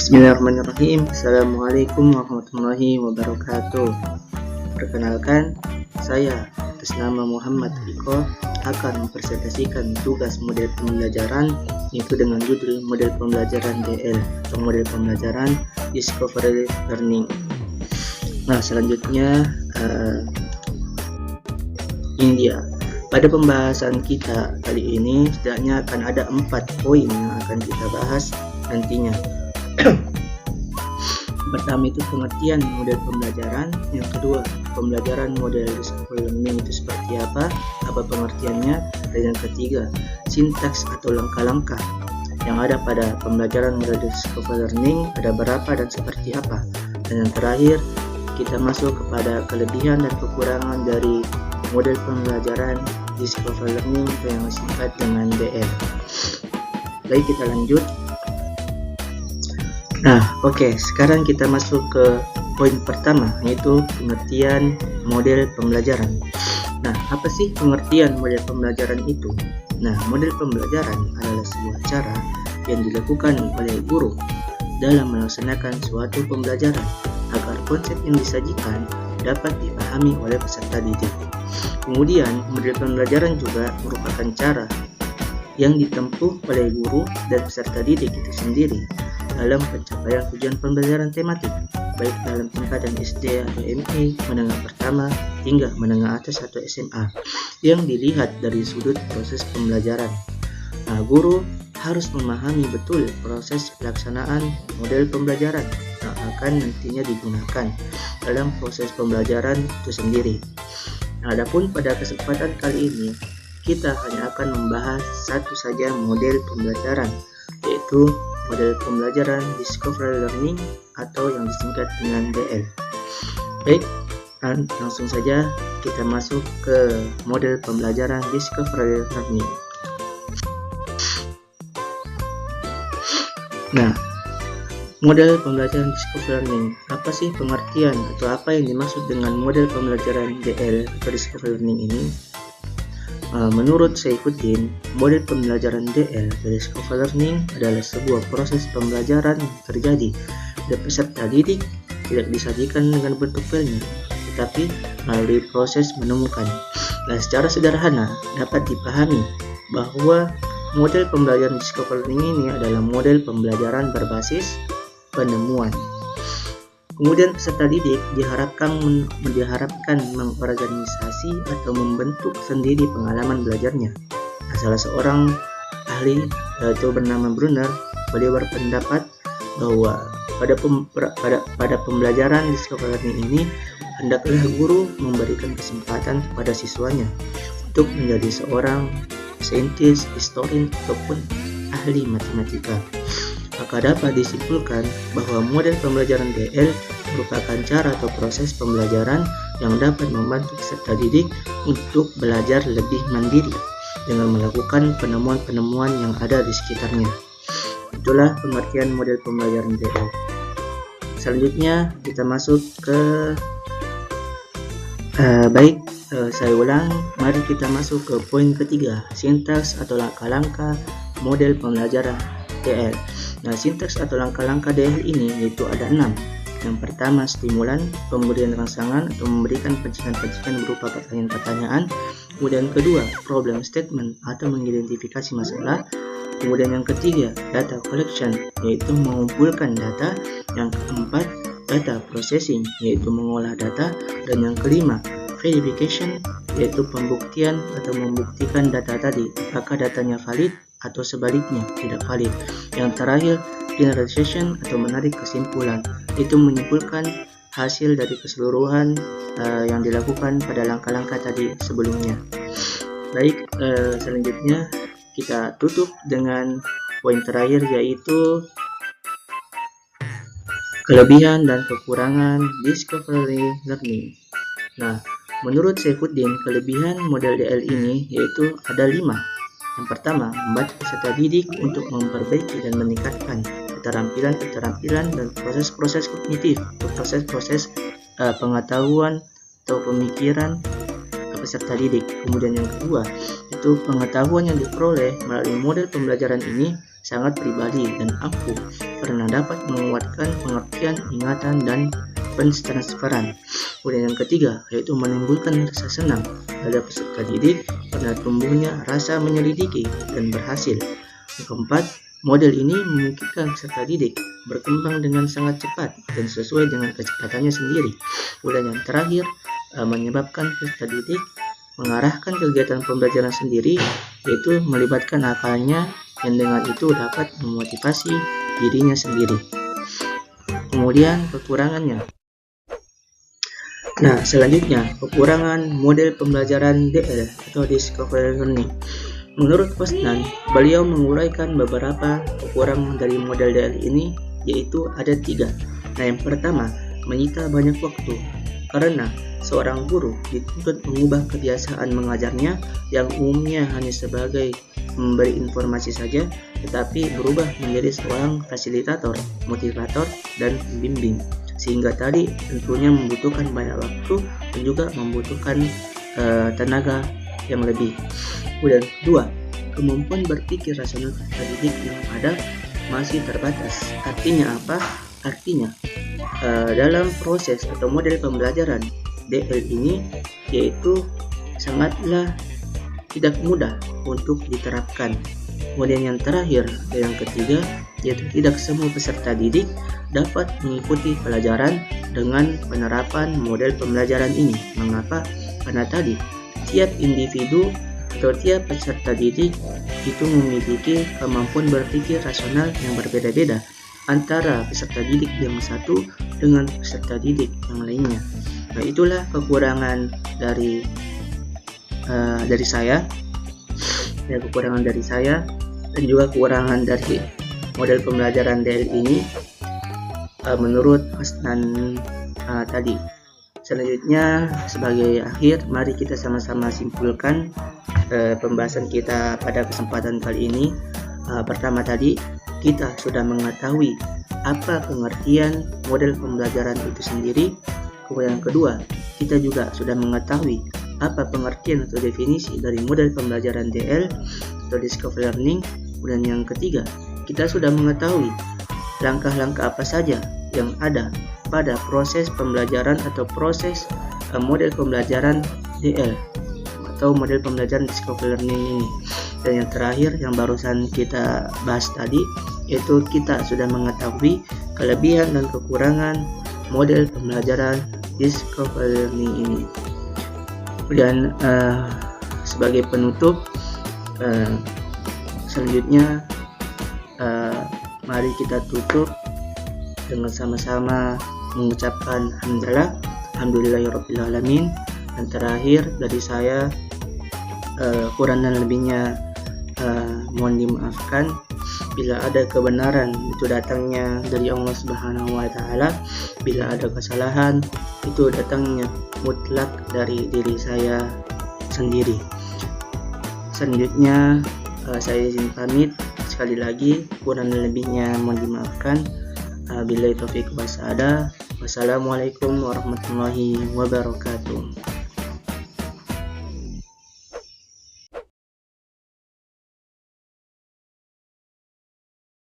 Bismillahirrahmanirrahim. Assalamualaikum warahmatullahi wabarakatuh. Perkenalkan, saya atas nama Muhammad Riko akan mempresentasikan tugas model pembelajaran, yaitu dengan judul model pembelajaran DL atau model pembelajaran Discovery Learning. Nah, selanjutnya ini dia. Pada pembahasan kita kali ini setidaknya akan ada 4 poin yang akan kita bahas nantinya. Pertama itu pengertian model pembelajaran, yang kedua pembelajaran model Discovery Learning itu seperti apa pengertiannya, dan yang ketiga sintaks atau langkah-langkah yang ada pada pembelajaran model Discovery Learning ada berapa dan seperti apa, dan yang terakhir kita masuk kepada kelebihan dan kekurangan dari model pembelajaran Discovery Learning atau yang disingkat dengan DL. Baik, kita lanjut. Nah, oke, sekarang kita masuk ke poin pertama, yaitu pengertian model pembelajaran. Nah, apa sih pengertian model pembelajaran itu? Nah, model pembelajaran adalah sebuah cara yang dilakukan oleh guru dalam melaksanakan suatu pembelajaran agar konsep yang disajikan dapat dipahami oleh peserta didik. Kemudian, model pembelajaran juga merupakan cara yang ditempuh oleh guru dan peserta didik itu sendiri dalam pencapaian tujuan pembelajaran tematik, baik dalam tingkatan SD atau MA, menengah pertama hingga menengah atas atau SMA, yang dilihat dari sudut proses pembelajaran. Nah, guru harus memahami betul proses pelaksanaan model pembelajaran yang akan nantinya digunakan dalam proses pembelajaran itu sendiri. Nah, adapun pada kesempatan kali ini kita hanya akan membahas satu saja model pembelajaran, yaitu model pembelajaran Discovery Learning atau yang disingkat dengan DL. Baik, dan langsung saja kita masuk ke model pembelajaran Discovery Learning. Nah, model pembelajaran Discovery Learning, apa sih pengertian atau apa yang dimaksud dengan model pembelajaran DL atau Discovery Learning ini? Menurut Saifuddin, model pembelajaran DL atau Discovery Learning adalah sebuah proses pembelajaran yang terjadi pada peserta didik tidak disajikan dengan bentuk filenya, tetapi melalui proses menemukan. Nah, secara sederhana dapat dipahami bahwa model pembelajaran Discovery Learning ini adalah model pembelajaran berbasis penemuan. Kemudian peserta didik diharapkan mengorganisasi atau membentuk sendiri pengalaman belajarnya. Nah, salah seorang ahli yaitu bernama Brunner, beliau berpendapat bahwa pada pembelajaran Discovery Learning ini hendaklah guru memberikan kesempatan kepada siswanya untuk menjadi seorang saintis, historian ataupun ahli matematika. Maka dapat disimpulkan bahwa model pembelajaran DL merupakan cara atau proses pembelajaran yang dapat membantu peserta didik untuk belajar lebih mandiri dengan melakukan penemuan-penemuan yang ada di sekitarnya. Itulah pengertian model pembelajaran DL. Selanjutnya kita masuk ke saya ulang, mari kita masuk ke poin ketiga, sintaks atau langkah-langkah model pembelajaran DL. Nah, sintaks atau langkah-langkah DL ini yaitu ada 6. Yang pertama, stimulan, pemberian rangsangan atau memberikan pencegahan-pencegahan berupa pertanyaan-pertanyaan. Kemudian kedua, problem statement atau mengidentifikasi masalah. Kemudian yang ketiga, data collection, yaitu mengumpulkan data. Yang keempat, data processing, yaitu mengolah data. Dan yang kelima, verification, yaitu pembuktian atau membuktikan data tadi, apakah datanya valid atau sebaliknya tidak valid. Yang terakhir, generalization atau menarik kesimpulan, itu menyimpulkan hasil dari keseluruhan yang dilakukan pada langkah-langkah tadi sebelumnya. Baik, selanjutnya kita tutup dengan poin terakhir, yaitu kelebihan dan kekurangan Discovery Learning. Nah, menurut Saifuddin, kelebihan model DL ini yaitu ada 5. Yang pertama, membantu peserta didik untuk memperbaiki dan meningkatkan keterampilan dan proses-proses kognitif atau proses-proses pengetahuan atau pemikiran peserta didik. Kemudian yang kedua, itu pengetahuan yang diperoleh melalui model pembelajaran ini sangat pribadi dan ampuh karena dapat menguatkan pengertian, ingatan, dan pentransferan. Kemudian yang ketiga yaitu menimbulkan rasa senang pada peserta didik karena tumbuhnya rasa menyelidiki dan berhasil. Yang keempat, model ini memungkinkan peserta didik berkembang dengan sangat cepat dan sesuai dengan kecepatannya sendiri. Kemudian yang terakhir, menyebabkan peserta didik mengarahkan kegiatan pembelajaran sendiri, yaitu melibatkan akalnya yang dengan itu dapat memotivasi dirinya sendiri. Kemudian kekurangannya. Nah, selanjutnya kekurangan model pembelajaran DL atau Discovery Learning. Menurut Kostnan, beliau menguraikan beberapa kekurangan dari model DL ini, yaitu ada 3. Nah, yang pertama, menyita banyak waktu karena seorang guru dituntut mengubah kebiasaan mengajarnya yang umumnya hanya sebagai memberi informasi saja, tetapi berubah menjadi seorang fasilitator, motivator, dan pembimbing. Sehingga tadi tentunya membutuhkan banyak waktu dan juga membutuhkan tenaga yang lebih. Kemudian 2, kemampuan berpikir rasional peserta didik yang ada masih terbatas. Artinya apa? Artinya dalam proses atau model pembelajaran DL ini yaitu sangatlah tidak mudah untuk diterapkan. Kemudian yang terakhir dan yang ketiga yaitu tidak semua peserta didik dapat mengikuti pelajaran dengan penerapan model pembelajaran ini. Mengapa? Karena tadi tiap individu atau tiap peserta didik itu memiliki kemampuan berpikir rasional yang berbeda-beda antara peserta didik yang satu dengan peserta didik yang lainnya. Nah, itulah kekurangan dari saya, ya, kekurangan dari saya dan juga kekurangan dari model pembelajaran DL ini menurut Kostnan tadi. Selanjutnya sebagai akhir, mari kita sama-sama simpulkan pembahasan kita pada kesempatan kali ini. Pertama tadi kita sudah mengetahui apa pengertian model pembelajaran itu sendiri. Kemudian yang kedua, kita juga sudah mengetahui apa pengertian atau definisi dari model pembelajaran DL atau Discovery Learning. Kemudian yang ketiga, kita sudah mengetahui langkah-langkah apa saja yang ada pada proses pembelajaran atau proses model pembelajaran DL atau model pembelajaran Discovery Learning ini. Dan yang terakhir yang barusan kita bahas tadi, yaitu kita sudah mengetahui kelebihan dan kekurangan model pembelajaran Discovery Learning ini. Kemudian sebagai penutup, selanjutnya mari kita tutup dengan sama-sama mengucapkan alhamdulillahirobbilalamin. Dan terakhir dari saya, kurang dan lebihnya mohon dimaafkan. Bila ada kebenaran itu datangnya dari Allah Subhanahu wa Ta'ala, bila ada kesalahan itu datangnya mutlak dari diri saya sendiri. Selanjutnya saya izin pamit. Sekali lagi kurang dan lebihnya mohon dimaafkan. Billahi taufiq wal hidayah. Wassalamualaikum warahmatullahi wabarakatuh.